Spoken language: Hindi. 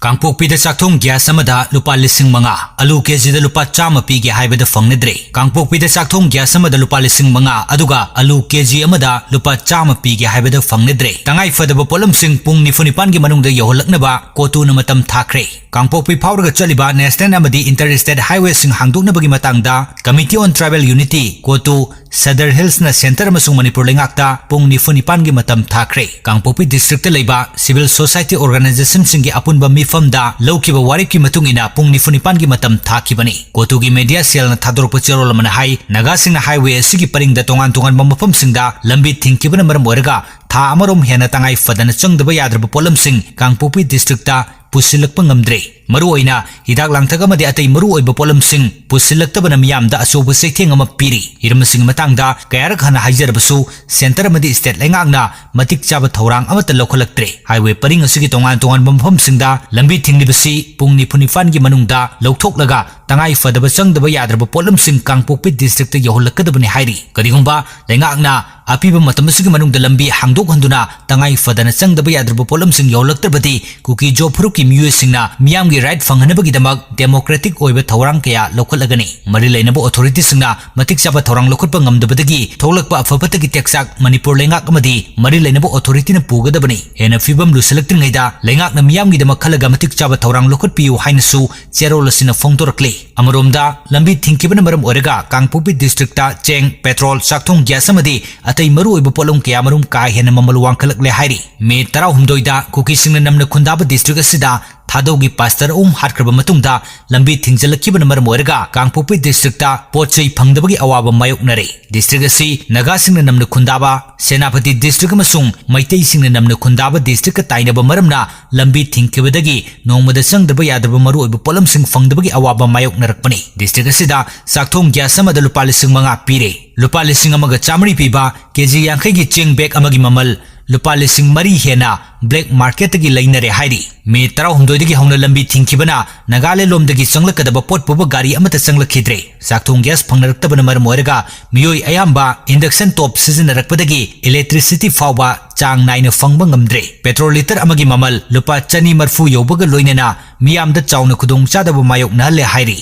कांगपोकपीदा चाकथोंग ग्यास अमदा लुपा लिसिंग मंगा आलू केजीदा लुपा चामा पीगे हाइबदा फंगनेद्रे कांगपोकपीदा चाकथोंग ग्यास अमदा लुपा लिसिंग मंगा अदुगा आलू केजी अमदा लुपा चामा पीगे हाइबदा फंगनेद्रे तंगाई फदबा पोलमसिंग पुंग निफुनिपान गी मनुंगदा यहोलकनबा कोतुना मतम थाखरे कांगपोकपी फावरगा चलिबा नेशनल अमदी इंटर स्टेट हाईवे सिंग हांगदोकनबगी मतंगदा कमिटी ऑन ट्राइबल यूनिटी कोतु सदर हिल्स ना सेंटर मसुंग मणिपुर लेंगाकता पुंग निफुनिपान गी मतम थाखरे कांगपोकपी डिस्ट्रिक्ट लेबा सिविल सोसाइटी ऑर्गेनाइजेशन सिंग गी अपुनबा मिफमदा लौकिबा वारिकी मतुंगिना पुंग निफुनिपान गी मतम थाखिबनी कोतुगी मीडिया सेल ना थादोरपा चेरोल मना हाई नगा सिंग हाईवे सिगी परिंगदा तोंगान तोंगान मफम सिंगदा लंबी थिंकिबना मरम ओरगा था अमरोम हेना तंगाई फदना चंगदबा याद्रबा पोलम सिंग कांगपोकपी डिस्ट्रिक्ट पुसिलकपा ngamdre maruoina hidak langthaga madi atai maruoiba polamsing pusilaktabana miyamda asoba seitheng ama piri irmasing matangda kayarak hana haijarbasu center madi state lengangna matik chaba thorang amata lokhalaktre highway paring asigi tongan tongan bampham singda lambi thinglibasi pungni funifan gi manungda lokthoknaga tangai fadaba changdaba yadraba polamsing Kangpokpi district ta yoholakadabani hairi karigumba lengangna apiba matamsigi manungda lambi hangdok handuna tangai fadana changdaba yadraba polamsing yoholaktabadi kuki job furuk की म्यूसिंगना मियाम की राइट फंगनबगी दमक डेमोक्रेटिक ओइबा थौरांग कया लोखलगनी मरि लेनबो अथॉरिटी सिंगना मतिक चाबा थौरांग लोखटप ngamdabadagi थौलकपा अफबतगी टेक्साक मणिपुर लेंगाक अमदी मरि लेनबो अथॉरिटी न पुगदबनी हेना फिबम लुसलक्तिंगैदा लेंगाकना मियाम की दमक खलगा मतिक चाबा थौरांग लोखटपियु हाइनसु चेरोलसिना फोंदोरक्ले अमरोमदा लंबी थिंकिबन मरम ओरगा कांगपोकपी डिस्ट्रिक्ट ता चेंग पेट्रोल चाकथोंग ग्यास अमदी अतै मरु ओइबा पोलम कया मरुम का हेना ममल वांखलकले हाइरी मे 13 कुकी सिंगना नमना खुंदाबा डिस्ट्रिक्ट असिदा थादोगी पास्टर हाटख्रब मतुंगदा लंबी थिंगजलखिबन मरम ओरगा कांगपोकपी डिस्ट्रिक्ट पोचै फंगदबगी अवाबा मायोकनरे डिस्ट्रिक्ट असि नगा सिंगना नमना खुंदाबा सेनापति डिस्ट्रिक्ट अमसुंग मैतै सिंगना नमना खुंदाबा डिस्ट्रिक्ट ताइनबा मरमना लंबी थिंगखिबदगी नोंगमदा संगदबा यादबा मरु ओइबा पोलम सिंग फंगदबगी अवाबा मायोकनरकपनि डिस्ट्रिक्ट असिदा साकथोंग ग्यास अमदा लुपा लिसिंग मंगा पीरे लुपा लिसिंग अमगा चामरी पीबा केजी यांखै गी चेंग बैग अमगी ममल लुपा लिसिंग मरी हेना ब्लैक मार्केट की लेनरे हाइरी मे 13 हौना लंबी थिंखिबना नगाले लोमदगी चंगलकदबा पोटपुब गाड़ी अमत चंगलखिद्रे साकथोंग गैस फंगनरक्तबना मरम ओरगा मियोय अयाम्बा इंडक्शन टॉप सिजनरक्पदगी इलेक्ट्रिसिटी फावबा चांग नाइन फंगबा ngamdre पेट्रोल लीटर अमगी ममल लुपा 240 यौबगा लोइनना मियामदा चाउना खुदोंग चादबा मायोकना ले हाइरी